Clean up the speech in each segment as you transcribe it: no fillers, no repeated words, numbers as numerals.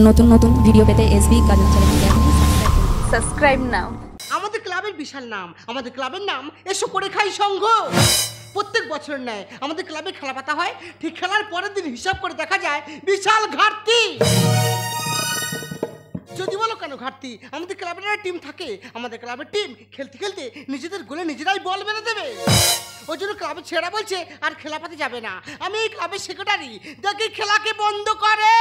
নতুন নতুন ভিডিও পেতে এসবি কাজল চ্যানেলকে সাবস্ক্রাইব নাও। আমাদের ক্লাবের বিশাল নাম, আমাদের ক্লাবের নাম এসো করে খাই সংঘ। প্রত্যেক বছর নেয় আমাদের ক্লাবে খেলা পাতা হয়, ঠিক খেলার পরের দিন হিসাব করে দেখা যায় বিশাল ঘাটতি। যদি বলো কেন ঘাটতি, আমাদের ক্লাবের একটা টিম থাকে, আমাদের ক্লাবের টিম খেলতে খেলতে নিজেদের গোলে নিজেরাই বল মেরে দেবে। ওই জন্য ক্লাবের ছেলেরা বলছে আর খেলা পাতে যাবে না। আমি এই ক্লাবের সেক্রেটারি, দেখি খেলাকে বন্ধ করে।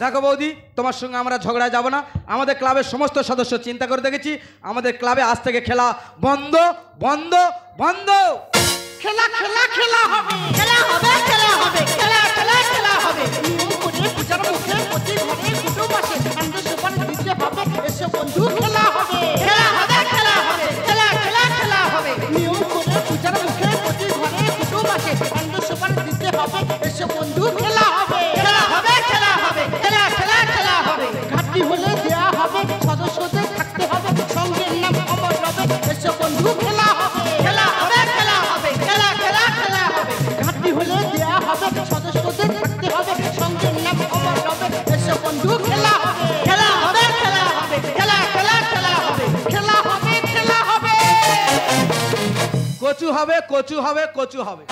দেখো বৌদি, তোমার সঙ্গে আমরা ঝগড়ায় যাব না। আমাদের ক্লাবের সমস্ত সদস্য চিন্তা করে দেখেছি, আমাদের ক্লাবে আজ থেকে খেলা বন্ধ বন্ধ বন্ধ। খেলা খেলা খেলা হবে, খেলা হবে, খেলা হবে, খেলা খেলা খেলা হবে। নিয়ম করে পূজার মুখে প্রতি ঘরে কুটুম আসে, আনন্দ সুপার দিতে হবে, এসো বন্ধু খেলা হবে, খেলা হবে, খেলা হবে, খেলা খেলা খেলা হবে। নিয়ম করে পূজার মুখে প্রতি ঘরে কুটুম আসে, আনন্দ সুপার দিতে হবে, এসো বন্ধু খেলা হবে, খেলা হবে, খেলা হবে, খেলা খেলা খেলা হবে। ঘাটতি হলে দেয়া হবে, সদস্যদের থাকতে হবে, সঙ্গের নাম অমর রবে, এসো বন্ধু খেলা হবে, খেলা হবে, খেলা হবে, খেলা খেলা খেলা হবে। ঘাটতি হলে দেয়া হবে, সদস্যদের থাকতে হবে, সঙ্গের নাম অমর রবে, এসো বন্ধু খেলা হবে, খেলা হবে, খেলা হবে, খেলা খেলা খেলা হবে, খেলা হবে, খেলা হবে। কচু হবে, কচু হবে, কচু হবে।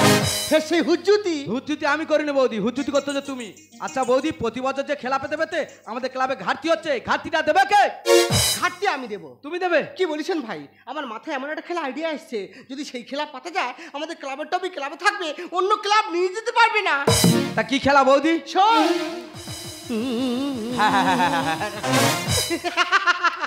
সেই হুজ্জুতি হুজ্জুতি আমি করিনি বৌদি, হুজ্জুতি করতে যে তুমি। আচ্ছা বৌদি, প্রতি বছর যে খেলা পেতে পেতে আমাদের ক্লাবে ঘাটতি হচ্ছে, ঘাটতিটা দেবে কে? ঘাটতি আমি দেবো। তুমি দেবে? কি বলেছেন ভাই, আমার মাথায় এমন একটা খেলা আইডিয়া এসছে, যদি সেই খেলা পাতা যায় আমাদের ক্লাবের টপি ক্লাবে থাকবে, অন্য ক্লাব নিয়ে যেতে পারবে না। তা কি খেলা বৌদি? শোন,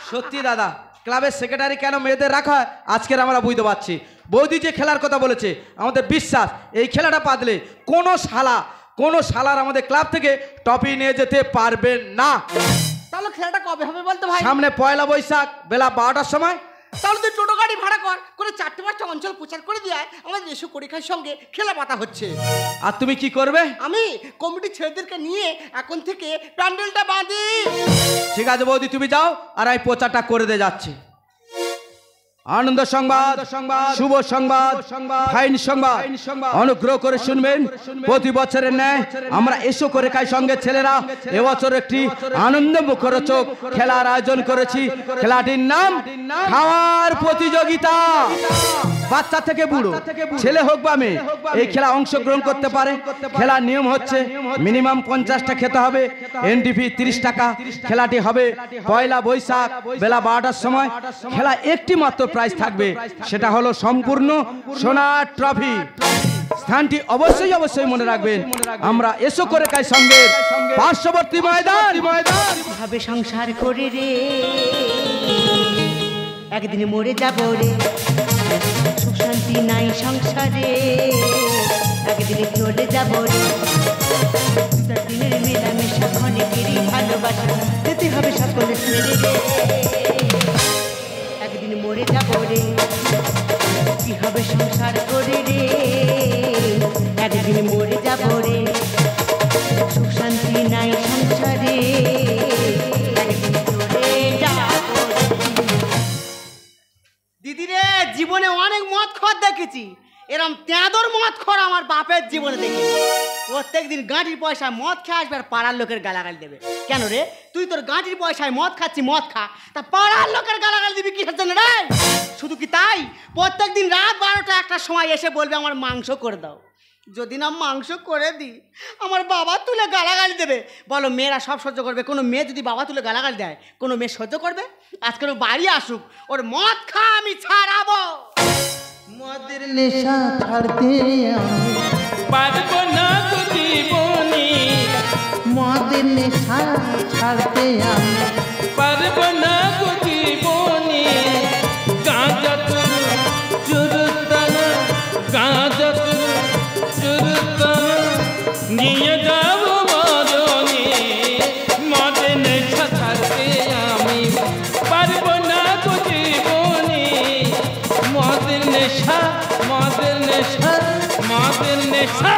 সত্যি দাদা, ক্লাবের সেক্রেটারি কেন মেয়েদের রাখা হয় আজকের আমরা বুঝতে পারছি। বৌদি যে খেলার কথা বলেছে, আমাদের বিশ্বাস এই খেলাটা পাতলে কোনো শালার আমাদের ক্লাব থেকে টপি নিয়ে যেতে পারবে না। তাহলে খেলাটা কবে হবে বলতো ভাই? সামনে পয়লা বৈশাখ বেলা 12টার সময়। তাহলে তুই টোটো গাড়ি ভাড়া করে 4-5টা অঞ্চল প্রচার করে দিয়ে আমাদের এসো পরীক্ষার সঙ্গে খেলা পাতা হচ্ছে। আর তুমি কি করবে? আমি কমিটির ছেলেদেরকে নিয়ে এখন থেকে প্যান্ডেলটা বাঁধি। ঠিক আছে বৌদি, তুমি যাও, আর আমি প্রচারটা করে দিয়ে যাচ্ছি। আনন্দ সংবাদ, শুভ সংবাদ, ফাইন সংবাদ, অনুগ্রহ করে শুনবেন। প্রতি বছরের ন্যায় আমরা এসো করে খাই সঙ্গের ছেলেরা এবছর একটি আনন্দ মুখরোচক খেলার আয়োজন করেছি। খেলাটির নাম খাওয়ার প্রতিযোগিতা। বাচ্চা থেকে বুড়ো, ছেলে হোক বা মেয়ে, এই খেলা অংশগ্রহণ করতে পারে। খেলার নিয়ম হচ্ছে মিনিমাম 50টা খেতে হবে, এন্ট্রি ফি 30 টাকা। খেলাটি হবে পয়লা বৈশাখ বেলা 12টার সময়। খেলা একটি মাত্র প্রাইজ থাকবে, সেটা হলো সম্পূর্ণ সোনার ট্রফি। স্থানটি অবশ্যই মনে রাখবেন, আমরা এসো করে খাই সঙ্গে পার্শ্ববর্তী ময়দান। ভাবে সংসার করে রে, একদিন মরে যাব রে, সুখ শান্তি নাই সংসারে, একদিন চলে যাব রে। দিনের মেলামেশা অনেকেরই ভালোবাসা যেতে হবে সকলে ছেড়ে রে, একদিন মরে যাব রে। কি হবে সংসার করে রে, একদিন মরে যাব রে, সুখ শান্তি নাই সংসারে, একদিন চলে যাব। দিদি রে, জীবনে অনেক মদ খর দেখেছি, এরম তেঁদর মদ খর আমার বাপের জীবনে দেখেছি। প্রত্যেকদিন গাঁটির পয়সায় মদ খেয়ে আসবে আর পাড়ার লোকের গালাগালি দেবে। কেন রে, তুই তোর গাঁটির পয়সায় মদ খাচ্ছি, মদ খা, তা পাড়ার লোকের গালাগালি দিবি কিসের জন্য রে? শুধু কি তাই, প্রত্যেকদিন রাত 12টা 1টার সময় এসে বলবে আমার মাংস করে দাও। যদি না মাংস করে দিই আমার বাবা তুলে গালাগালি দেবে। বলো, মেয়েরা সব সহ্য করবে, কোনো মেয়ে যদি বাবা তুলে গালাগালি দেয় কোনো মেয়ে সহ্য করবে? আজকে ও বাড়ি আসুক, ওর মদ খা আমি ছাড়াবো। মদের নেশা ছাড়তে আমি পারবো না তো জীবনে, মদের নেশা ছাড়তে আমি পারবো না তো জীবনে। গাঁজা তুল চুরতান, গাঁজা তুল চুরতান, নিয়ে যাবো মরণে। মদের নেশা ছাড়তে আমি পারবো না তো জীবনে। মদের নেশা, মদের নেশা, মদের নেশা।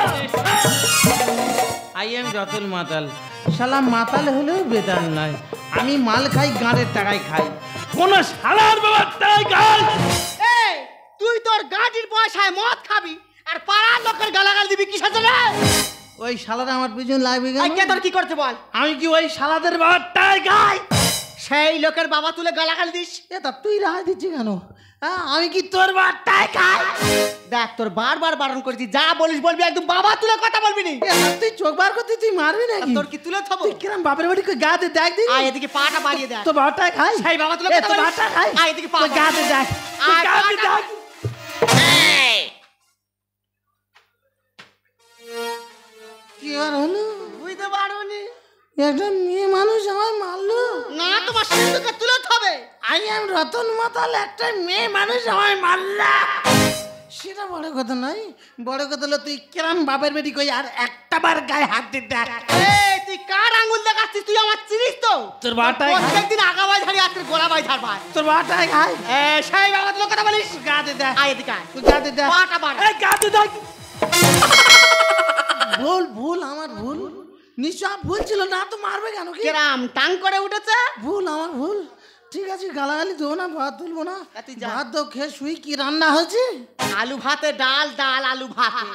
আই এম যতল মাতাল। শালা মাতাল হলেও বেদান নাই, আমি মাল খাই, গাঁড়ের টাকায় খাই, কোন শালার বাবার টাকায় খাই। এই, তুই তোর গাঁটির পয়সায় মদ খাবি আর পাড়ার লোকের গালাগালি দিবি কিসের জন্য? ওই শালারা আমার পিছনে লাগবে এই কে তোর কি করছে বল? আমি কি ওই শালাদের বাবাটাই গাই? সেই লোকের বাবা তুলে গালাগালি দিস? এ তা তুই রায় দিচ্ছি কেন? হ্যাঁ, আমি কি তোর বাবাটাই গাই? দেখ তোর বারবার বারণ করেছি, যা বলিস বলবি, একদম বাবা তুলে কথা বলবি নি। এ তা তুই চোখ বার করতে তুই মারবি নাকি? তোর কি তুলে থবো? তুই কিরম বাপের বাড়ি কই গাতে দেখ দিন। আয় এদিকে পাটা বাড়িয়ে দেখ। তোর বাবাটাই খাই? সেই বাবা তুলে এ কথা তোর বলিস? বাবাটাই খাই? আয় এদিকে পা তোর গাতে দেখ। তুই আয় গাতে পাটা। দেখ। কি আর হলো? বুঝতে পারোনি? একটা মেয়ে মানুষ আমায় মারলো। না তোমার সিন্ধুকে তুলে থবে। আই এম রতন মাতাল, একটা মেয়ে মানুষ আমায় মারলা। সেটা বড় কথা নয়, বড় কথা হলো তুই কিরম বাপের বেটি কই আর একটা বার গায়ে হাত দিতে দেখ। এই তুই কার আঙ্গুল দেখাচ্ছিস? তুই আমার চিনিস তো? তোর বাবাটাই খাই। প্রত্যেকদিন আগা বাই ঝাড়ি আজকে গোড়া বাই ঝাড় ভাই। তোর বাবাটাই খাই। সেই বাবা তুলে কথা বলিস? গাতে দেখ। আয় এদিকে আয়। তুই গাতে দেখ। পাটা বাড়া। এই গাতে দেখ। ভুল ভুল আমার ভুল। নিশ্চয় ভুল ছিল, না তো মারবে কেন? কি কেরাম টাং করে উঠেছে? ভুল আমার ভুল। ঠিক আছে, গালাগালি দেবো না, ভাত তুলবো না। তুই যা। ভাত দাও, খেয়ে শুই। কি রান্না হয়েছে? আলু ভাতে ডাল, ডাল আলু ভাতে।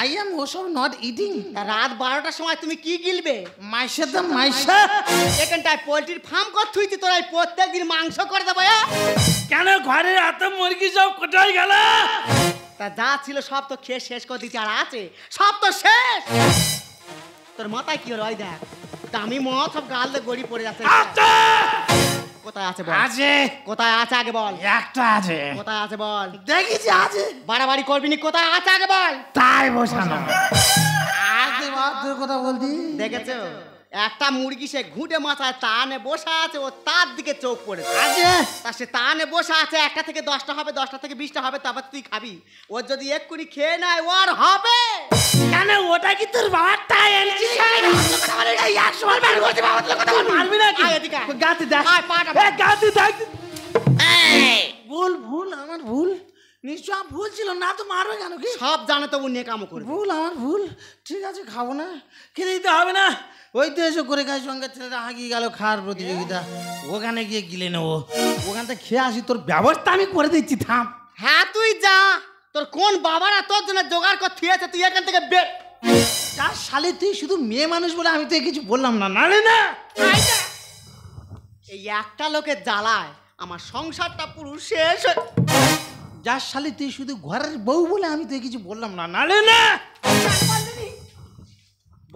আই এম ওসব নট ইটিং। রাত 12টার সময় তুমি কি গিলবে? মাইসে তো মাইসা। এখানটায় পোল্ট্রির ফার্ম কর থুইছি, তোরা প্রত্যেকদিন মাংস করে দেবো। কেন ঘরে এত মুরগি সব কোথায় গেল? তা যা ছিল সব তো খেয়ে শেষ করে দিচ্ছি, আর আছে সব তো শেষ। তোর মাথায় কি হলো? ওই দেখ দামি মদ সব গাল গড়ি পড়ে যাচ্ছে। কোথায় আছে বল? আছে। কোথায় আছে আগে বল? একটা আছে। কোথায় আছে বল? দেখেছি আছে। বাড়াবাড়ি করবি নি, কোথায় আছে আগে বল? তাই বসানো। আগে বাদ তোর কথা বলতি। দেখেছো একটা মুরগি সে ঘুঁটে মাথায় তানে বসে আছে, ও তার দিকে চোখ পড়েছে। আছে। তা সে তানে বসে আছে, 1টা থেকে 10টা হবে, 10টা থেকে 20টা হবে, তারপর তুই খাবি। ওর যদি এক্ষুনি খেয়ে নেয় ওর হবে। কেন ওটা কি তোর বাবাটাই এনেছি? মারবি নাকি? আয় এদিকে আয়। গাতে দেখ। আয়, পাটা এ, গাতে দেখ। ভুল ভুল আমার ভুল। নিশ্চয় ভুল ছিল, না তো মারবে কেন? কি সব জানে তবু নেকামো করবে। ভুল আমার ভুল। ঠিক আছে, খাবো না। খেতে দিতে হবে না। ওই তো এসে করে খাই, সঙ্গে ছেলেটা হাগিয়ে গেল খাওয়ার প্রতিযোগিতা। ওখানে গিয়ে গিলে নেবো। ওখান থেকে খেয়ে আসি, তোর ব্যবস্থা আমি করে দিচ্ছি। থাম। হ্যাঁ তুই যা, তোর কোন বাবারা তোর জন্য জোগাড় করে থিয়েছে, তুই এখান থেকে বের। যার শালে তুই শুধু মেয়ে মানুষ বলে আমি তো কিছু বললাম না। নালে না এই একটা লোকের জ্বালায় আমার সংসারটা পুরো শেষ হয়ে। যার শালে তুই শুধু ঘরের বউ বলে আমি তো কিছু বললাম না। নালে না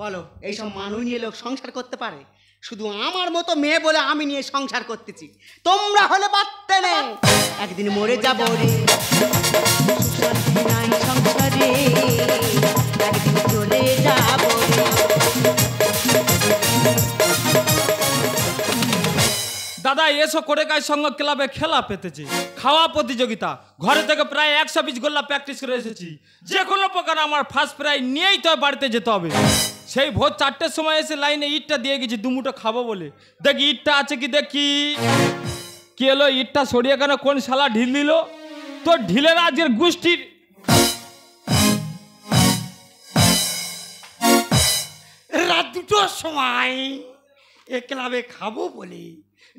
বলো এইসব মানুষ নিয়ে লোক সংসার করতে পারে? শুধু আমার মতো মেয়ে বলে আমি নিয়ে সংসার করতেছি, তোমরা হলে পারতে না। একদিন মরে যাবো রে, শান্তি নাই সংসারে, একদিন চলে যাবো রে। দাদা এসো করে গায়ের সঙ্গে ক্লাবে খেলা পেতেছি, খাওয়া প্রতিযোগিতা। ঘরে থেকে প্রায় 100 পিস গোল্লা প্র্যাকটিস করে এসেছি। যে কোনো প্রকার আমার ফার্স্ট প্রাইজ নিয়েই তো বাড়িতে যেতে হবে। সেই ভোর 4টের সময় এসে লাইনে ইটটা দিয়ে গেছি দুমুটো খাবো বলে। দেখি ইটটা আছে কি দেখি। কি এলো ইটটা সরিয়ে কেন? কোন শালা ঢিল দিল? তোর ঢিলের আজকের গোষ্ঠীর। রাত 2টোর সময় এ ক্লাবে খাবো বলে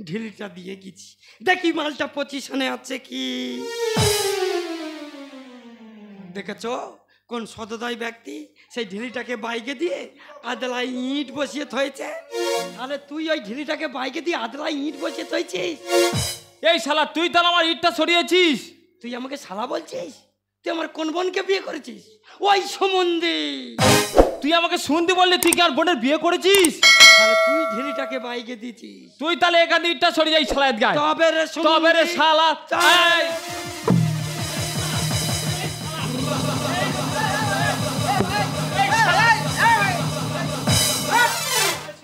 ঢিলটা দিয়ে গেছি। দেখি মালটা পজিশনে আছে কি। দেখেছো কোন সদয় ব্যক্তি সেই ঢিলিটাকে বাইকে দিয়ে আদলায় ইট বসিয়ে থয়েছে। তাহলে তুই ওই ঢিলিটাকে বাইকে দিয়ে আদলায় ইট বসিয়ে থয়েছিস? এই শালা তুই তাহলে আমার ইটটা সরিয়েছিস? তুই আমাকে শালা বলছিস? তুই আমার কোন বোনকে বিয়ে করেছিস? ওই সম্বন্ধে তুই আমাকে শুনতে বললি, তুই কি আর বোনের বিয়ে করেছিস? তাহলে তুই ঢিলিটাকে বাইকে দিয়েছিস। তুই তাহলে এখান থেকে ইটটা সরিয়ে যাই শালা গায়ে। তবে রে তবে রে শালা। এই,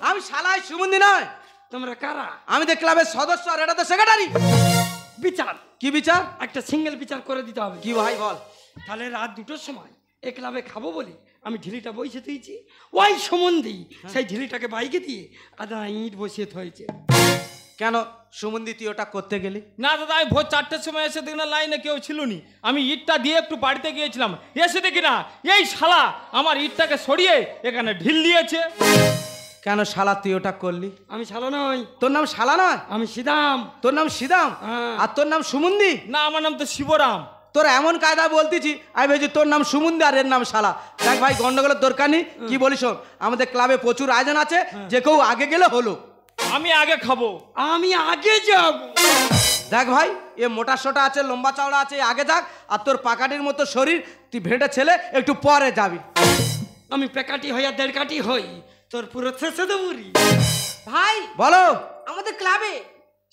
আমি শালাই সুমন্দি নয়। তোমরা কারা? আমি তো ক্লাবের সদস্য, আর এটা তো সেক্রেটারি। বিচার কি বিচার? একটা সিঙ্গেল বিচার করে দিতে হবে। কি ভাই বল? তাহলে রাত 2টোর সময় এ ক্লাবে খাবো বলে আমি ঢিলিটা বসিয়ে দিয়েছি। ওই সম্বন্ধেই সেই ঢিলিটাকে বাইকে দিয়ে আদা ইট বসিয়ে থয়েছে। কেন সুমন্দি তুই ওটা করতে গেলি? না দাদা আমি ভোর 4টের সময় এসে দেখি না লাইনে কেউ ছিল নি। আমি ইটটা দিয়ে একটু বাড়িতে গিয়েছিলাম, এসে দেখি না এই শালা আমার ইটটাকে সরিয়ে এখানে ঢিল দিয়েছে। কেন শালা তুই ওটা করলি? আমি শালা নই, তোর নাম শালা নয়, আমি সিদাম। তোর নাম সিদাম। হ্যাঁ। আর তোর নাম সুমন্দি? না আমার নাম তো শিবরাম। তোর এমন কায়দা বলতেছি আমি ভেবেছি তোর নাম সুমন্দি আর এর নাম শালা। দেখ ভাই গন্ডগোলের দরকার নেই, কি বলিস শোন, আমাদের ক্লাবে প্রচুর আয়োজন আছে, যে কেউ আগে গেলে হলো। আমি আগে খাবো। আমি আগে যাব। দেখ ভাই এ মোটা সোটা আছে, লম্বা চওড়া আছে, এ আগে যাক, আর তোর পাকাটির মতো শরীর, তুই ভেটে ছেলে, একটু পরে যাবি। আমি পেকাটি হইয়া দেড় কাটি হই, তোর পুরো শেষে দেবো রি। ভাই বলো আমাদের ক্লাবে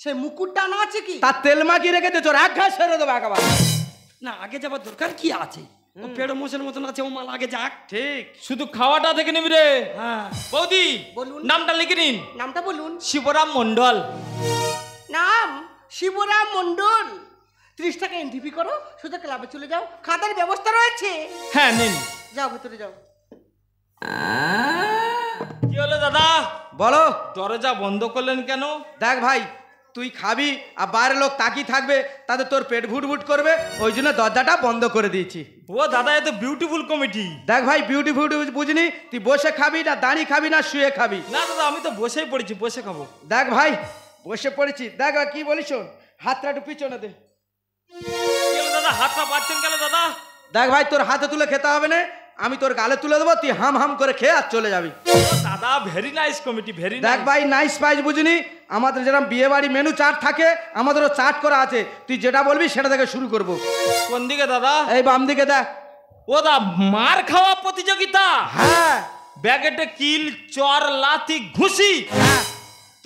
সেই মুকুট ডানা আছে কি? তার তেল মাখিয়ে রেখেছে, তোর এক ঘাস ছেড়ে দেবো একেবারে। না আগে যাবার দরকার কি আছে? ও পেড়ো মোষের মতন আছে, ও মাল আগে যাক। ঠিক, শুধু খাওয়াটা দেখে নিবি রে। হ্যাঁ বৌদি বলুন। নামটা লিখে নিন। নামটা বলুন। শিবরাম মন্ডল। নাম শিবরাম মন্ডল। 30 টাকা এন্ট্রি করো, সোজা ক্লাবে চলে যাও, খাতার ব্যবস্থা রয়েছে। হ্যাঁ নিন। যাও ভেতরে যাও। কি হলো দাদা? বলো। দরজা বন্ধ করলেন কেন? দেখ ভাই তুই খাবি আর বাইরের লোক তাকিয়ে থাকবে, তাতে তোর পেট ভুটভুট করবে, ওই জন্য দরজাটা বন্ধ করে দিয়েছি। ও দাদা এত বিউটিফুল কমিটি। দেখ ভাই বিউটিফুল বুঝিনি, তুই বসে খাবি না দাঁড়িয়ে খাবি না শুয়ে খাবি? না দাদা আমি তো বসেই পড়েছি, বসে খাবো। দেখ ভাই বসে পড়েছি, দেখ ভাই কি বলিস শোন, হাতটা একটু পিছনে দে। কি হলো দাদা, হাতটা পাচ্ছেন কেন দাদা? দেখ ভাই তোর হাতে তুলে খেতে হবে না, আমি তোর গালে তুলে দেবো, তুই হাম হাম করে খেয়ে আর চলে যাবি। ও দাদা ভেরি নাইস কমিটি, ভেরি দেখ ভাই নাইস প্রাইস বুঝিনি, আমাদের যেরকম বিয়ে বাড়ি মেনু চার্ট থাকে আমাদেরও চার্ট করা আছে, তুই যেটা বলবি সেটা থেকে শুরু করব। কোন দিকে দাদা? এই বাম দিকে দেখ। ও দা মার খাওয়া প্রতিযোগিতা। হ্যাঁ ব্যাকেটে কিল চর লাথি ঘুষি।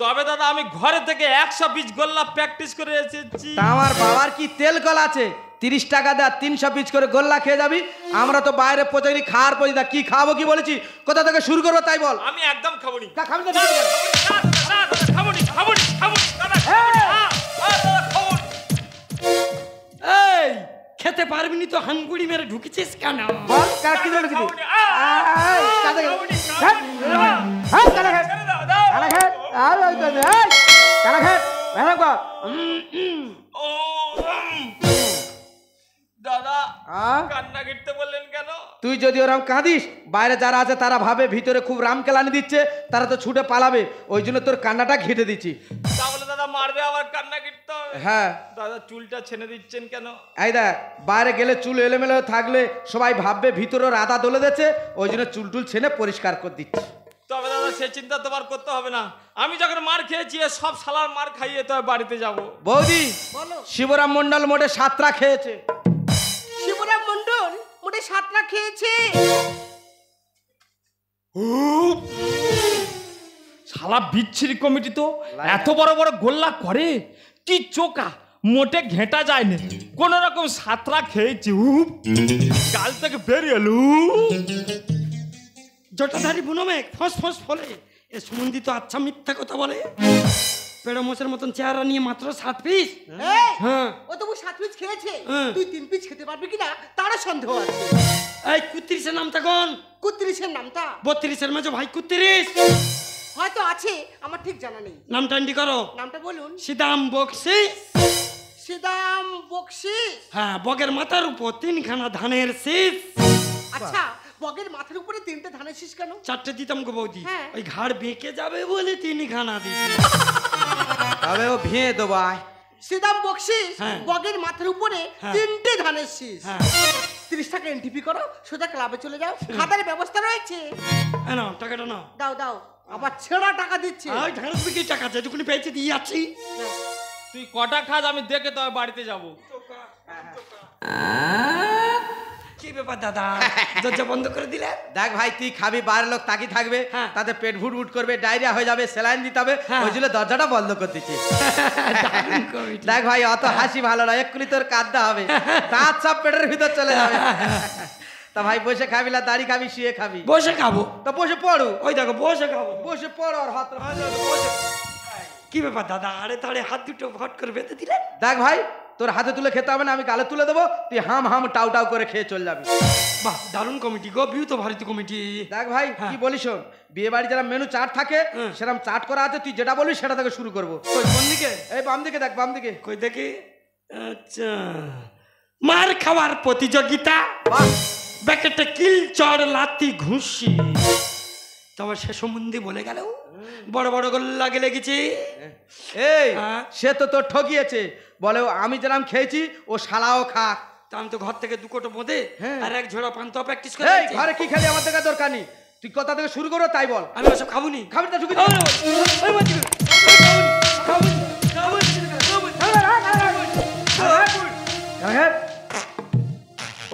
তবে দাদা আমি ঘরে থেকে 100 পিস গোল্লা প্র্যাকটিস করে এসেছি। তা আমার বাবার কি তেল কল আছে, 30 টাকা দেয় 300 পিস করে গোল্লা খেয়ে যাবি? আমরা তো বাইরে প্রতিদিন খাওয়ার প্রতিদা কি খাবো কি বলেছি, কোথা থেকে শুরু করবো তাই বল। আমি একদম খাবনি। তা খাবি তো খাবি না। এই খেতে পারবি নি তো হাঙ্গুড়ি মেরে ঢুকেছিস কেন? বল কার কি ধরে দিবি? এই কাদা হ্যাঁ হ্যাঁ কালা খেত কালা খেত আর ওই তো এই কালা খেত মেরা কর। দাদা আ কান্না করতে বললেন কেন? তুই যদি ওরকম কাঁদিস, বাইরে যারা আছে তারা ভাবে ভিতরে খুব রামকেলানি দিচ্ছে, তারা তো ছুটে পালাবে, ওই জন্য তোর কান্নাটা ঘেটে দিচ্ছি। তাহলে দাদা মারবে আবার কান্না করতে হবে। হ্যাঁ দাদা চুলটা ছেড়ে দিচ্ছেন কেন? এই দেখ বাইরে গেলে চুল এলোমেলো থাকলে সবাই ভাববে ভিতরে রাধা দলে দিচ্ছে, ওই জন্য চুল টুল ছেনে পরিষ্কার করে দিচ্ছি। তবে দাদা সে চিন্তা তোমার করতে হবে না, আমি যখন মার খেয়েছি এ সব শালার মার খাইয়ে তো বাড়িতে যাব। বৌদি বলো। শিবরাম মন্ডল মোটে 7টা খেয়েছে। শিবরাম মন্ডল মোটে 7টা খেয়েছে। শালা বিচ্ছিরি কমিটি তো এত বড় বড় গোল্লা করে, কি চোকা মোটে ঘেঁটা যায় না, কোন রকম 7টা খেয়েছি। কাল থেকে বেরিয়ে এলু জটাধারী বুনমে ফস ফস ফলে এ সুমন্দি তো আচ্ছা মিথ্যা কথা বলে। পেড়ো মোষের মতন চেহারা নিয়ে মাত্র 7 পিস। এই, হ্যাঁ ও তবু 7 পিস খেয়েছে, হ্যাঁ। তুই 3 পিস খেতে পারবি কিনা তারও সন্দেহ আছে। এই 31-এর নামটা কোন? 31-এর নামটা 32-এর মেজো ভাই 31 হয়তো আছে, আমার ঠিক জানা নেই। নামটা এন্ট্রি করো। নামটা বলুন। সিদাম বক্সি। সিদাম বকশিস। হ্যাঁ বগের মাথার উপর 3খানা ধানের শীষ। আচ্ছা বগের মাথার উপরে 3টে ধানের শীষ কেন? 4টে দিতাম গো বৌদি, হ্যাঁ। ওই ঘাড় বেঁকে যাবে বলে 3খানা দিই। তবে ও ভিয়ে দেবো আয়। সিদাম বকশিস হ্যাঁ। বগের মাথার উপরে হ্যাঁ। 3টে ধানের শীষ। হ্যাঁ 30 টাকা এন্ট্রি করো, সোজা ক্লাবে চলে যাও, খাতার ব্যবস্থা রয়েছে। এই নাও টাকাটা নাও। দাও দাও, আবার ছেঁড়া টাকা দিচ্ছে। ওই ঢাঁড়স বিক্রি টাকা যেটুকুনি পেয়েছি দিয়ে যাচ্ছি। তুই কটা খাস আমি দেখে তবে বাড়িতে যাব। কি ব্যাপার দাদা, দরজা বন্ধ করে দিলে? দেখ ভাই তুই খাবি, বাইরের লোক তাকিয়ে থাকবে, হ্যাঁ। তাতে পেট ভুটভুট করবে, ডায়রিয়া হয়ে যাবে, স্যালাইন দিতে হবে, হ্যাঁ। ওই জন্য দরজাটা বন্ধ করে দিচ্ছি। দারুণ কমিটি। দেখ ভাই অত হাসি ভালো না, এক্ষুনি তোর কাঁদতে হবে, দাঁত সব পেটের ভিতর চলে যাবে। তা ভাই বসে খাবি না দাঁড়িয়ে খাবি শুয়ে খাবি? বসে খাবো। তা বসে পড়ো। ওই দেখো বসে খাবো। বসে পড়ো আর হাত কি ব্যাপার দাদা, আরে তাড়ে হাত দুটো ভট করে বেঁধে দিলেন? দেখ ভাই তোর হাতে তুলে খেতে হবে না, আমি গালে তুলে দেবো, তুই হাম হাম টাউ টাউ করে খেয়ে চলে যাবি। বাহ দারুণ কমিটি গো, বিউ তো ভারতী কমিটি। দেখ ভাই কি বলিস শোন, বিয়ে বাড়ি যারা মেনু চার্ট থাকে সেরকম চার্ট করা আছে, তুই যেটা বলবি সেটা থেকে শুরু করবো। কই কোন দিকে? এই বাম দিকে দেখ, বাম দিকে। কই দেখি। আচ্ছা মার খাওয়ার প্রতিযোগিতা, বাহ ব্যাকেটে কিল চড় লাথি ঘুষি। তবে সে সম্বন্ধে বলে গেল বড় বড় গোল্লা গেলে গেছি। এই হ্যাঁ। সে তো তোর ঠকিয়েছে, বলে ও আমি যেরকম খেয়েছি ও শালাও খাক, তা আমি তো ঘর থেকে 2 কোটো বোঁদে হ্যাঁ। আর 1 ঝোড়া পান্তা প্র্যাকটিস করে এই যাচ্ছি। ঘরে কি খেলি আমার থেকে দরকার নেই, তুই কথা থেকে শুরু করো তাই বল। আমি ওসব খাবো নি। খাবি না ঢুকে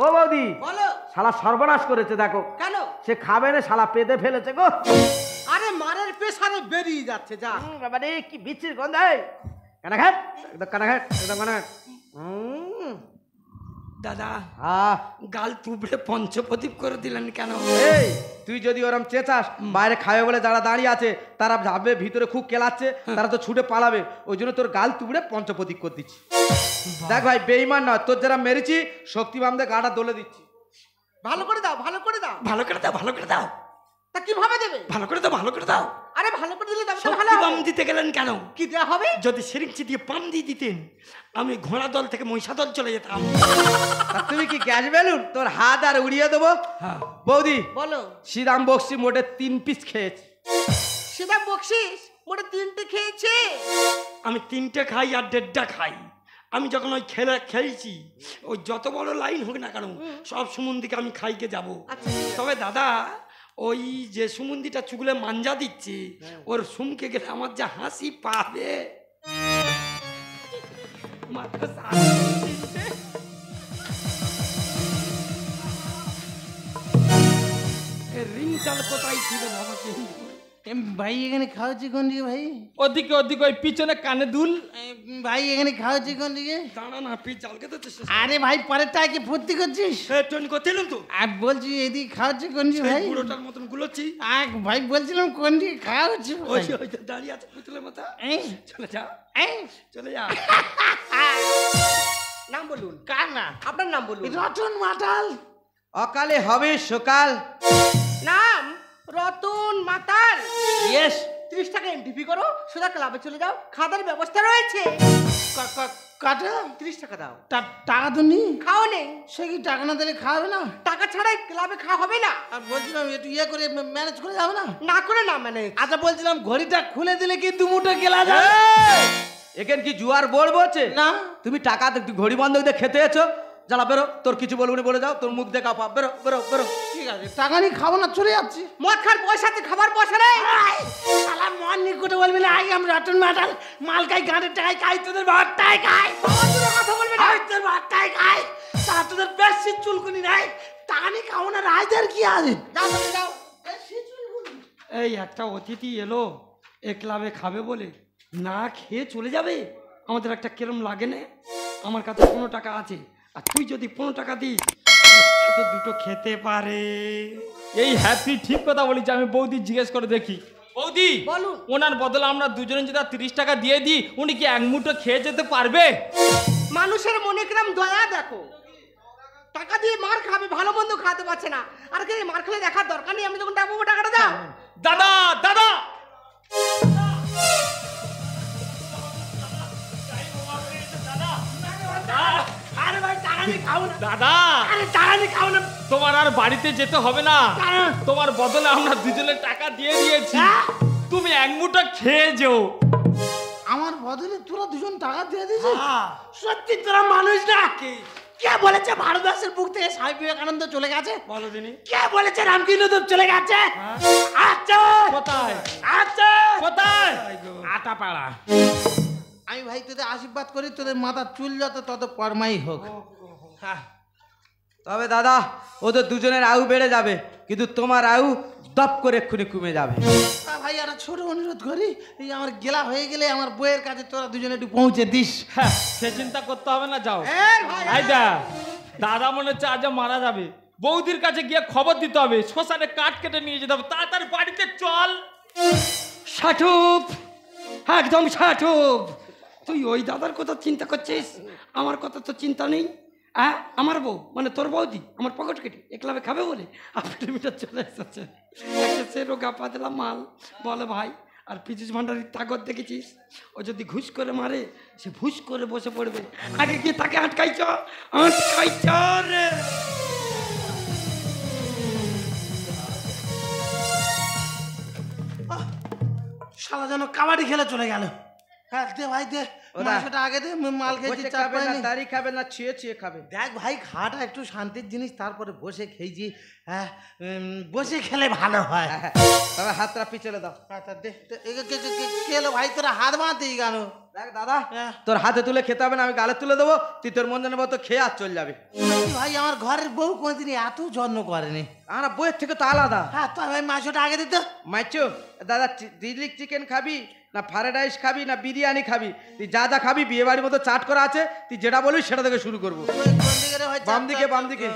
ও বৌদি বলো শালা সর্বনাশ করেছে দেখো, কেন? সে খাবে না শালা পেতে ফেলেছে গো। আরে মারের পেশারে বেরিয়ে যাচ্ছে যা। বাবা রে কি বিচ্ছির গন্ধ, কানা ঘাট একদম কানা ঘাট একদম কানা ঘাট। দাদা আহ গাল তুবড়ে পঞ্চপ্রদীপ করে দিলেন কেন? এই তুই যদি ওরম চেঁচাস, বাইরে খাবে বলে যারা দাঁড়িয়ে আছে তারা ভাববে ভিতরে খুব কেলাচ্ছে, তারা তো ছুটে পালাবে, ওই জন্য তোর গাল তুবড়ে পঞ্চপ্রদীপ করে দিচ্ছি। দেখ ভাই বেঈমান নয়, তোর যারা মেরেছি শক্তিবামদের গাটা দলে দিচ্ছি। ভালো করে দাও, ভালো করে দাও। ভালো করে দাও, ভালো করে দাও, তা কিভাবে দেবে? ভালো করে দাও, ভালো করে দাও। আরে ভালো করে দিলে দাও তো ভালো শক্তি হবে। বাম দিতে গেলেন কেন? কি দেওয়া হবে? যদি সিরিঞ্চি দিয়ে পাম দিয়ে দিতেন, আমি ঘোড়া দল থেকে মহিষা দল চলে যেতাম। আর তুমি কি গ্যাস বেলুন, তোর হাত আর উড়িয়ে দেবো। হ্যাঁ। বৌদি বলো। শ্রীরাম বক্সি মোটে 3 পিস খেয়েছি। সেটা বকশিস মোটে 3টে খেয়েছে। আমি 3টে খাই আর 1.5টা খাই। আমি যখন ওই খেয়েছি, ওই যত বড় লাইন হোক না কেন সব সুমন্দিকে আমি খাইকে যাব। তবে দাদা ওই যে সুমন্দিটা চুগলে মাঞ্জা দিচ্ছে, ওর সুমকে গেলে আমার যা হাসি পাবে। মাথা রিং চাল কোথায় ছিল বাবা? ভাই এখানে খাওয়াচ্ছি কোন দিকে ভাই? ওদিকে ওদিকে ওই পিছনে কানে দুল। ভাই এখানে খাওয়াচ্ছি কোন দিকে? দাঁড়া না, পি চালকে তো চেষ্টা। আরে ভাই পরের টাকে ফুর্তি করছিস? টনি করতেলাম তো, আর বলছি এদিকে খাওয়াচ্ছি কোন দিকে ভাই? পুরোটার মতন গুলোচ্ছি। ভাই বলছিলাম কোন দিকে খাওয়াচ্ছি? ওই ওই তো দাঁড়িয়ে আছে পুতুলের মাথা। চলে যা, চলে যা। নাম বলুন। কার না? আপনার নাম বলুন। রতন মাতাল। অকালে হবে সকাল। নাম রতন মাতাল। ইয়েস। 30 টাকা এমটিপি করো, সোজা ক্লাবে চলে যাও, খাওয়ার ব্যবস্থা রয়েছে। কাটা 30 টাকা দাও। টাকা তো নেই। খাও নেই। সে কি টাকা না দিলে খাওয়াবে না? টাকা ছাড়াই ক্লাবে খাওয়া হবে না। আর বলছিলাম একটু ইয়ে করে ম্যানেজ করে যাবে না? না করে না মানে। আচ্ছা বলছিলাম ঘড়িটা খুলে দিলে কি 2 মুঠো গেলা যাবে? এখানে কি জুয়ার বোর্ড বলছে? না। তুমি টাকা ঘড়ি বন্ধ দিয়ে খেতে এসো, জ্বালা বেরো, তোর কিছু বলবো না বলে যাও, তোর মুখ দেখা পাপ, বেরো বেরো বেরো। ঠিক আছে টাকা নিয়ে খাবো না, চলে যাচ্ছি। মদ খার পয়সা আছে, খাবার পয়সা নেই। শালা মন নিয়ে কোটে বলবি না, আগে আমি রতন মাতাল মাল খাই, গাঁটের টাকায় খাই, তোদের ভাতটাই খাই। কথা বলবে না। আমি তোদের ভাতটাই খাই, তা তোদের বেশি চুলকুনি নাই। টাকা নিয়ে খাবো না, রাজদের কি আছে? যাও চলে যাও। এই একটা অতিথি এলো এ ক্লাবে খাবে বলে, না খেয়ে চলে যাবে। আমাদের একটা কেরম লাগে না? আমার কাছে 15 টাকা আছে, আর তুই যদি 15 টাকা দিস তো 2টো খেতে পারে। এই হ্যাপি ঠিক কথা বলিস। আমি বৌদি জিজ্ঞেস করে দেখি। বৌদি বলুন। ওনার বদলে আমরা দুজনে যদি 30 টাকা দিয়ে দিই, উনি কি 1 মুঠো খেয়ে যেতে পারবে? মানুষের মনে কিরম দয়া দেখো। টাকা দিয়ে মার খাবে, ভালো মন্দ খাতে পারছে না, আর কি মার খেলে দেখার দরকার নেই। আমি যখন টাকা পাবো টাকাটা দাও। দাদা দাদা আরে ভাই টাকা নিয়ে খাবো না। দাদা আরে টাকা নিয়ে খাবো না। তোমার আর বাড়িতে যেতে হবে না, তোমার বদলে আমরা দুজনে টাকা দিয়ে দিয়েছি, তুমি 1 মুঠো খেয়ে যেও। আমার বদলে তোরা দুজন টাকা দিয়ে দিয়েছিস? সত্যি তোরা মানুষ না? কে বলেছে ভারতবর্ষের বুক থেকে স্বামী বিবেকানন্দ চলে গেছে? বলো দিনি। কে বলেছে রামকৃষ্ণদেব চলে গেছে? আচ্ছা কোথায় আচ্ছা কোথায়? আটা পাড়া। আমি ভাই তোদের আশীর্বাদ করি, তোদের মাথার চুল যত তত পরমাই হোক। হ্যাঁ তবে দাদা ওদের দুজনের আয়ু বেড়ে যাবে, কিন্তু তোমার আয়ু দপ করে এক্ষুনি কমে যাবে। ভাই আর ছোট অনুরোধ করি, এই আমার গেলা হয়ে গেলে আমার বইয়ের কাছে তোরা দুজনে একটু পৌঁছে দিস। হ্যাঁ, সে চিন্তা করতে হবে না, যাও। আইদা দাদা মনে হচ্ছে আজ মারা যাবে, বৌদির কাছে গিয়ে খবর দিতে হবে, শ্মশানে কাঠ কেটে নিয়ে যেতে হবে, তাড়াতাড়ি বাড়িতে চল। ষাটুপ, একদম ষাটুপ। তুই ওই দাদার কথা চিন্তা করছিস, আমার কথা তো চিন্তা নেই। হ্যাঁ, আমার বউ মানে তোর বৌদি আমার পকেট কেটে একলাবে খাবে বলে আপনি মিটার চলে এসেছে। একটা সে রোগা পাতলা মাল বলে ভাই। আর পিচুস ভান্ডারির তাগত দেখেছিস, ও যদি ঘুষ করে মারে সে ঘুষ করে বসে পড়বে। আগে গিয়ে তাকে আটকাইছ রে। শালা যেন কাবাডি খেলে চলে গেল। হ্যাঁ দে ভাই দে, ওদা। মাংসটা আগে দে, মাল খেয়েছি বসে চাপ খাবে না, পাইনি। দাড়ি খাবে না, ছুঁয়ে ছুঁয়ে খাবে। দেখ ভাই, খাটা একটু শান্তির জিনিস, তারপরে বসে খেয়েছি। হ্যাঁ, বসে খেলে ভালো হয়। তবে হাতটা পিছলে দাও। আচ্ছা দে, কে এলো ভাই, তোরা হাত বাঁধতেই কেন? দেখ দাদা, হ্যাঁ। তোর হাতে তুলে খেতে হবে না, আমি গালে তুলে দেবো, তুই তোর মন জানাবো তো খেয়ে আর চল যাবে। ভাই আমার ঘরের বউ কোনদিন এত যত্ন করেনি। আমরা বইয়ের থেকে তো আলাদা। হ্যাঁ তো ভাই মাংসটা আগে দিত। মাইচো দাদা, দিল্লি চিকেন খাবি না ফ্রাইড রাইস খাবি না বিরিয়ানি খাবি? তুই যা যা খাবি, বিয়ে বাড়ির মতো চাট করা আছে, তুই যেটা বলবি সেটা থেকে শুরু করবো। কোন দিকে রে ভাই? বাম দিকে, বাম দিকে।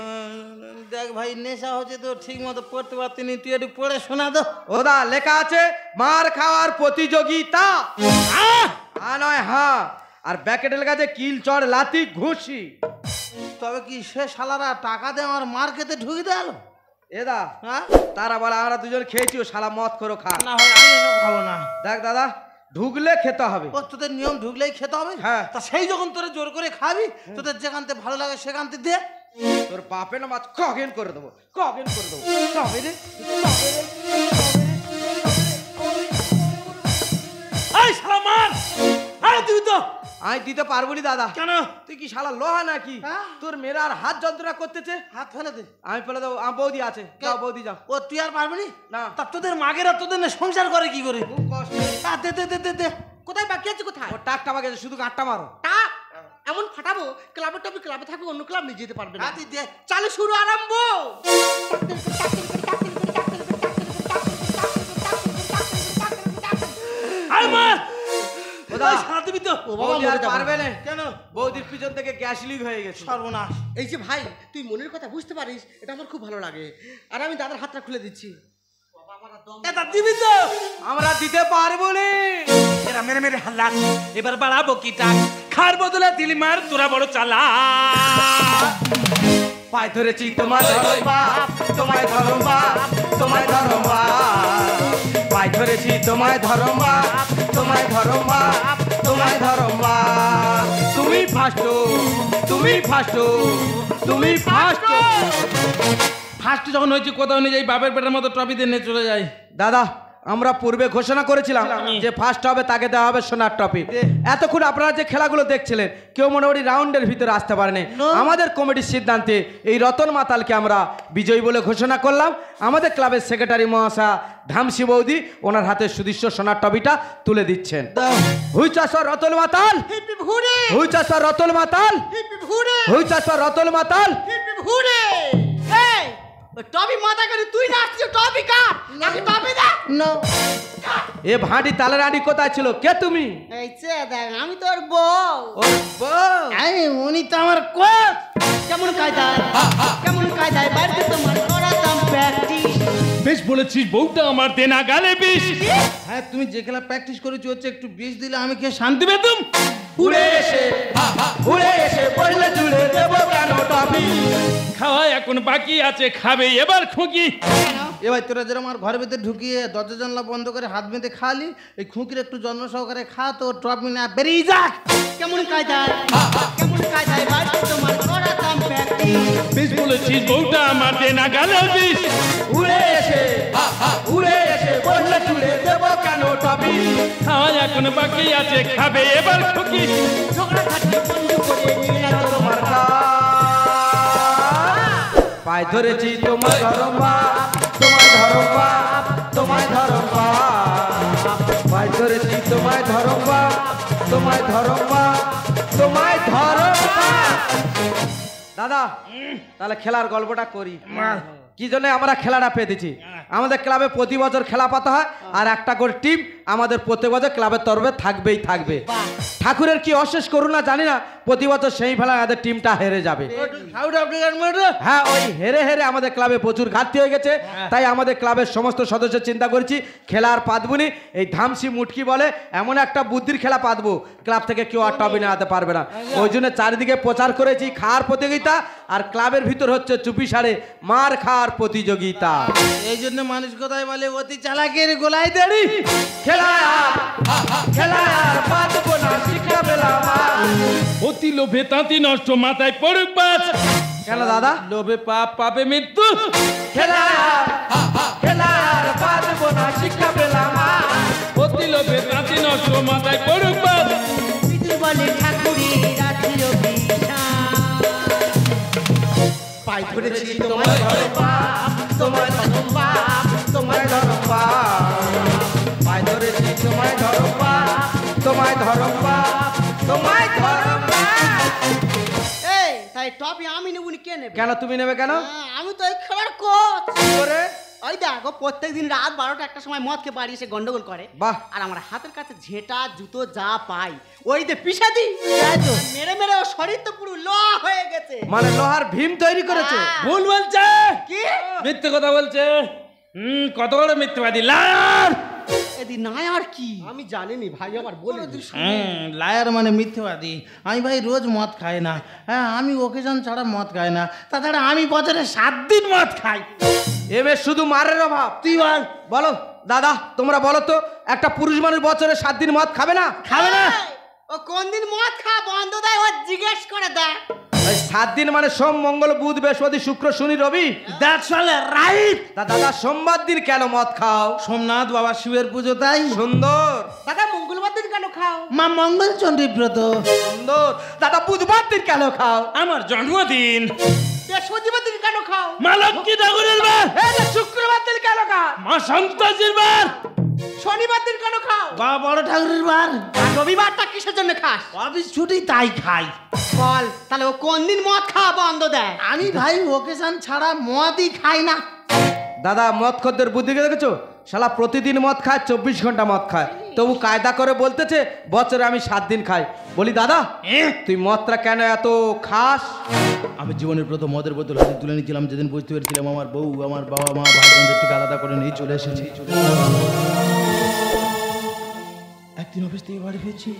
দেখ ভাই, নেশা হচ্ছে তো ঠিক মতো পড়তে পারতিনি, তুই একটু পড়ে শোনা দো। ওদা লেখা আছে মার খাওয়ার প্রতিযোগিতা, নয় হ্যাঁ, আর ব্যাকেটে লেখা আছে কিল চড় লাতি ঘুষি। তবে কি সে শালারা টাকা দিয়ে আমার মার্কেটে ঢুকে দেল? এদা হ্যাঁ তারা বলে আমরা দুজন খেয়েছি, ও শালা মদ করো খা। না ভাই, আমি এসব খাবো না। দেখ দাদা, ঢুকলে খেতে হবে। ও তোদের নিয়ম ঢুকলেই খেতে হবে? হ্যাঁ। তা সেই যখন তোরা জোর করে খাবি, তোদের যেখানতে ভালো লাগে সেখানতে দে। তোর বাপে না মাছ কগেন করে দেবো, কগেন করে দেবো। তবে রে, এই শালা মার! আরে তুই তো আমি দিতে পারবো নি দাদা। কেন? তুই কি শালা লোহা নাকি? হ্যাঁ। তোর মেয়েরা আর হাত যন্ত্রণা করতেছে। হাত ফেলে দে। আমি ফেলে দেবো, আমার বৌদি আছে, যাও বৌদি যাও। ও তুই আর পারবি নি? না। তা তোদের মাগেরা তোদের না সংসার করে কি করে? খুব কষ্ট। তা দে দে দে দে দে। কোথায় বাকি আছে কোথায়? ও টাকটা আমাকে শুধু গাঁটটা মারো। টা এমন ফাটাবো, ক্লাবের টপি ক্লাবে থাকবে, অন্য ক্লাব নিয়ে যেতে পারবে না। হ্যাঁ তুই দে। চালু শুরু আরম্ভ। আরে মার! ওদা, এই শালা দিবি তো? ও বাবা, বৌদি আর মরে যাবো। পারবে না। কেন? বৌদির পিছন থেকে গ্যাস লিক হয়ে গেছে। সর্বনাশ। এই যে ভাই, তুই মনের কথা বুঝতে পারিস, এটা আমার খুব ভালো লাগে। আর আমি দাদার হাতটা খুলে দিচ্ছি। এটা দিবি তো? আমরা দিতে পারবো না। এরা মেরে মেরে হাল্লা। এবার বাড়াবো কি টাক? খার বদলে দিলি মার, তোরা বড় চালা। পায়ে ধরেছি তোমার ধরম বাপ, তোমায় ধরম বাপ, তোমায় ধরম বাপ। পায়ে ধরেছি তোমায় ধরম বাপ, তোমায় ধরম বাপ, তোমায় ধরম বাপ। তুমি ফাস্টো, তুমি ফাস্টো, তুমি ফাস্টো। ফার্স্ট যখন হয়েছে কোথাও নিয়ে যাই, বাপের পেটের মতো ট্রফি দিয়ে নিয়ে চলে যাই। দাদা, আমরা পূর্বে ঘোষণা করেছিলাম যে ফার্স্ট হবে তাকে দেওয়া হবে সোনার ট্রফি। এতক্ষণ আপনারা যে খেলাগুলো দেখছিলেন, কেউ মোটামুটি রাউন্ডের ভিতরে আসতে পারেনি। আমাদের কমিটির সিদ্ধান্তে এই রতন মাতালকে আমরা বিজয়ী বলে ঘোষণা করলাম। আমাদের ক্লাবের সেক্রেটারি মহাশয়া ধামসি বৌদি ওনার হাতে সুদৃশ্য সোনার ট্রফিটা তুলে দিচ্ছেন। হুইচাসর রতন মাতাল, হিপি ভুরে, হুইচাসর রতন মাতাল, হিপি ভুরে, হুইচাসর রতন মাতাল। হিপি ভুরে। এই ওই টপি মাথা করে তুই না আসছিস, টপি কাট নাকি টপি দে। নো। এ ভাঁড়ি তালের আঁটি কোথায় ছিল? কে তুমি? এই চে দেখ, আমি তোর বউ। ও বউ। আরে উনি তো আমার কোচ। কেমন কায়দায়, কেমন কায়দায় বাড়িতে তোমার করাতাম প্র্যাকটিস। বেশ বলেছিস, বউটা আমার দেনা গালে বিষ। হ্যাঁ, তুমি যে খেলা প্র্যাকটিস করেছো হচ্ছে, একটু বিষ দিলে আমি খেয়ে শান্তি পেতাম। উড়ে এসে, উড়ে এসে পড়লে জুড়ে দেবো কেন টপি? খাওয়া এখন বাকি আছে, খাবে এবার খুঁকি। এ ভাই, তোরা যেরকম আমার ঘরের ভিতরে ঢুকিয়ে দরজা জানলা বন্ধ করে হাত বেঁধে খালি, এই খুঁকির একটু যত্ন সহকারে খা, তো ট্রফি না বেরিয়ে যাক। কেমন কায়দায়, কেমন কায়দায় বাড়িতে তোমার করাতাম প্র্যাকটিস। বেশ বলেছিস, বউটা আমার দেনা গালে বিষ। উড়ে এসে, উড়ে এসে পড়লে জুড়ে দেবো কেন টপি? খাওয়া এখন বাকি আছে, খাবে এবার খুঁকি। ঝগড়া ঝাঁটি বন্ধ করে নিয়ে যাও তোমার পায়ে ধরেছি তোমার ধরম বাপ, তোমায় ধরম বাপ, তোমায় ধরম বাপ। পায়ে ধরেছি তোমায় ধরম বাপ, তোমায় ধরম বাপ, তোমায় ধরম বাপ। দাদা, তাহলে খেলার গল্পটা করি। কি জন্য আমরা খেলাটা পেতেছি? আমাদের ক্লাবে প্রতি বছর খেলা পাতা হয়, আর একটা করে টিম আমাদের প্রত্যেক বছর ক্লাবের তরফে থাকবেই থাকবে। ঠাকুরের কি অশেষ করুণা জানি না, প্রতি বছর সেই ফেলায় আমাদের টিমটা হেরে যাবে। হ্যাঁ, ওই হেরে হেরে আমাদের ক্লাবে প্রচুর ঘাটতি হয়ে গেছে। তাই আমাদের ক্লাবের সমস্ত সদস্য চিন্তা করেছি খেলা আর পাতবুনি, এই ধামসি মুটকি বলে এমন একটা বুদ্ধির খেলা পাতবো, ক্লাব থেকে কেউ আর টপি নিতে পারবে না। ওই জন্য চারিদিকে প্রচার করেছি খাওয়ার প্রতিযোগিতা, আর ক্লাবের ভিতর হচ্ছে চুপি সারে মার খাওয়ার প্রতিযোগিতা। এই জন্য মানুষ কোথায় বলে অতি চালাকের গোলায় দাঁড়ি। খেলা খেলা আর পাতবো না, শিক্ষা পেলাম আর। অতি লোভে তাঁতি নষ্ট, মাথায় পড়ুক বাজ। কেন দাদা? লোভে পাপ, পাপে মৃত্যু। খেলা খেলা আর পাতবো না, শিক্ষা পেলাম আর। অতি লোভে তাঁতি নষ্ট, মাথায় পড়ুক বাজ। বলে ঠাকুরের আছে অভিশাপ। পায়ে ধরেছি তোমায় ধরো বাপ, তোমায় ধরো বাপ, তোমায় ধরো বাপ। পায়ে ধরেছি তোমায় ধরো বাপ, তোমায় ধরো বাপ, তোমায় ধরো বাপ। এই তাই টপি আমি নেব নি, কে নেবে? কেন তুমি নেবে কেন? আমি তো এই খেলার কোচ। কি করে? ওই দেখো প্রত্যেকদিন রাত 12টা একটা সময় মদ খেয়ে বাড়ি এসে গন্ডগোল করে। বাহ। আর আমার হাতের কাছে ঝেঁটা জুতো যা পাই ওই দিয়ে পিষা দিই। তাই তো মেরে মেরে ও শরীর তো পুরো লোহা হয়ে গেছে। মানে লোহার ভীম তৈরি করেছে? ভুল বলছে, কি মিথ্যে কথা বলছে। কত বড় মিথ্যাবাদী লায়ার। এদি নাই আর কি আমি জানিনি ভাই, আমার বলে দিস। লায়ার মানে মিথ্যেবাদী। আমি ভাই রোজ মদ খাই না, হ্যাঁ আমি ওকেশন ছাড়া মদ খাই না। তাছাড়া আমি বছরে 7 দিন মদ খাই। এবে শুধু মারের অভাব। তুই বল। বলো দাদা, তোমরা বলো তো, একটা পুরুষ মানুষ বছরে 7 দিন মদ খাবে না? খাবে না? ও কোন দিন মদ খা বন্ধ দেয় ও জিজ্ঞেস করে দেয়। ওই 7 দিন মানে সোম মঙ্গল বুধ বৃহস্পতি শুক্র শনি রবি। That's all right. দাদা সোমবার দিন কেন মদ খাও? সোমনাথ বাবা শিবের পুজো তাই। সুন্দর। দাদা মঙ্গলবার দিন কেন খাও? মা মঙ্গল চণ্ডী ব্রত। সুন্দর। দাদা বুধবার দিন কেন খাও? আমার জন্মদিন। বৃহস্পতিবার দিন কেন খাও? মা লক্ষ্মী ঠাকুরের বার। শুক্রবার দিন কেন খাও? মা সন্তোষীর বার। শনিবার দিন কেন খাও? বাবা বড় ঠাকুরের বার। আর রবিবারটা কিসের জন্য খাস? অফিস ছুটি তাই খাই। বল তাহলে ও কোন দিন মদ খাওয়া বন্ধ দেয়? আমি ভাই ওকেশন ছাড়া মদই খাই না। দাদা মদ খদ্দের বুদ্ধিকে দেখেছো? শালা প্রতিদিন মদ খায়, 24 ঘন্টা মদ খায়, তবু কায়দা করে বলতেছে বছরে আমি 7 দিন খাই। বলি দাদা তুই মদটা কেন এত খাস? আমি জীবনের প্রথম মদের বোতল হাতে তুলে নিয়েছিলাম যেদিন বুঝতে পেরেছিলাম আমার বউ আমার বাবা মা ভাই বোনদের থেকে আলাদা করে নিয়ে চলে এসেছে। একদিন অফিস থেকে বাড়ি ফিরছি,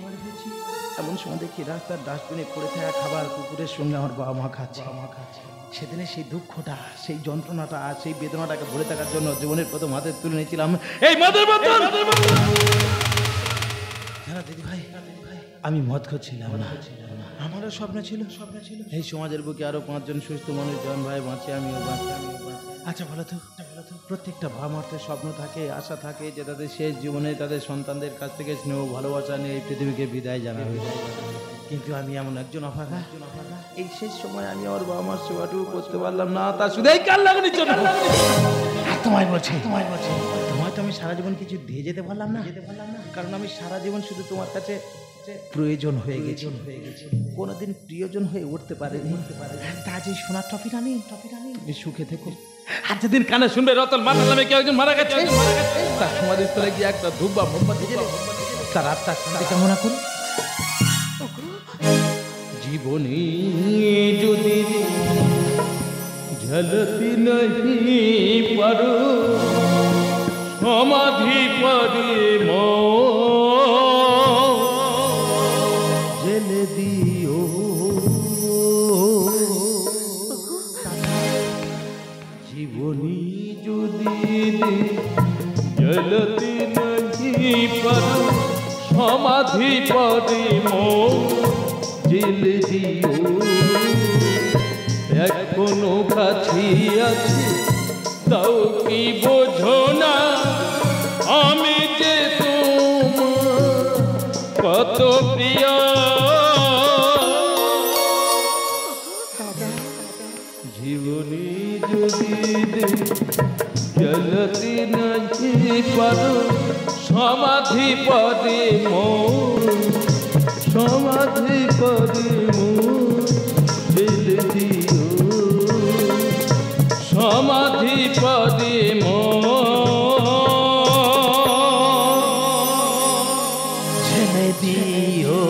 এমন সময় দেখি রাস্তার ডাস্টবিনে পড়ে থাকা খাবার কুকুরের সঙ্গে আমার বাবা মা খাচ্ছে। সেদিনে সেই দুঃখটা, সেই যন্ত্রণাটা, সেই বেদনাটাকে ভুলে থাকার জন্য জীবনের প্রথম হাতে তুলে নিয়েছিলাম এই মদের বোতল। জানা দিদি ভাই, আমি মদ খাচ্ছিলাম না, আমারও স্বপ্ন ছিল এই সমাজের বুকে আরো 5 জন সুস্থ মানুষ জন ভাই বাঁচে, আমিও বাঁচি। আচ্ছা বলো তো প্রত্যেকটা বাবা মার তো স্বপ্ন থাকে, আশা থাকে যে তাদের শেষ জীবনে তাদের সন্তানদের কাছ থেকে স্নেহ ভালোবাসা নিয়ে এই পৃথিবীকে বিদায় জানাবে। কিন্তু আমি এমন একজন অভাগা, এই শেষ সময় আমি আমার বাবা মার সেবাটুকু করতে পারলাম না, তা শুধু এই কাল লাগানোর জন্য। তোমায় বলছি তোমায় তো আমি সারা জীবন কিছু দিয়ে যেতে পারলাম না, কারণ আমি সারা জীবন শুধু তোমার কাছে প্রয়োজন হয়ে গেছি, কোনোদিন প্রিয়জন হয়ে উঠতে পারেনি। তা যে সোনার টপিটা নেই, সুখে থেকো। আর যেদিন কানে শুনবে রতন মাতাল নামে কেউ একজন মারা গেছে, তার সমাধিস্থলে গিয়ে একটা ধূপ বা মোমবাতি জ্বেলে তার আত্মার শান্তি কামনা করি। জীবনে যদি ঝলতি नहीं পারো সমাধি পরে জেলে দিও। জীবনী যদি ঝলতি नहीं পারো সমাধি পরে জেলে দিও। এখনো কাছে আছে তাও কি বোঝো না আমি যে তোমার কত প্রিয়। জীবনী যদি চলতি नहीं পারো সমাধি পদে সমাধি পদে জেলে দিও। সমাধি পদে ছেড়ে দিও।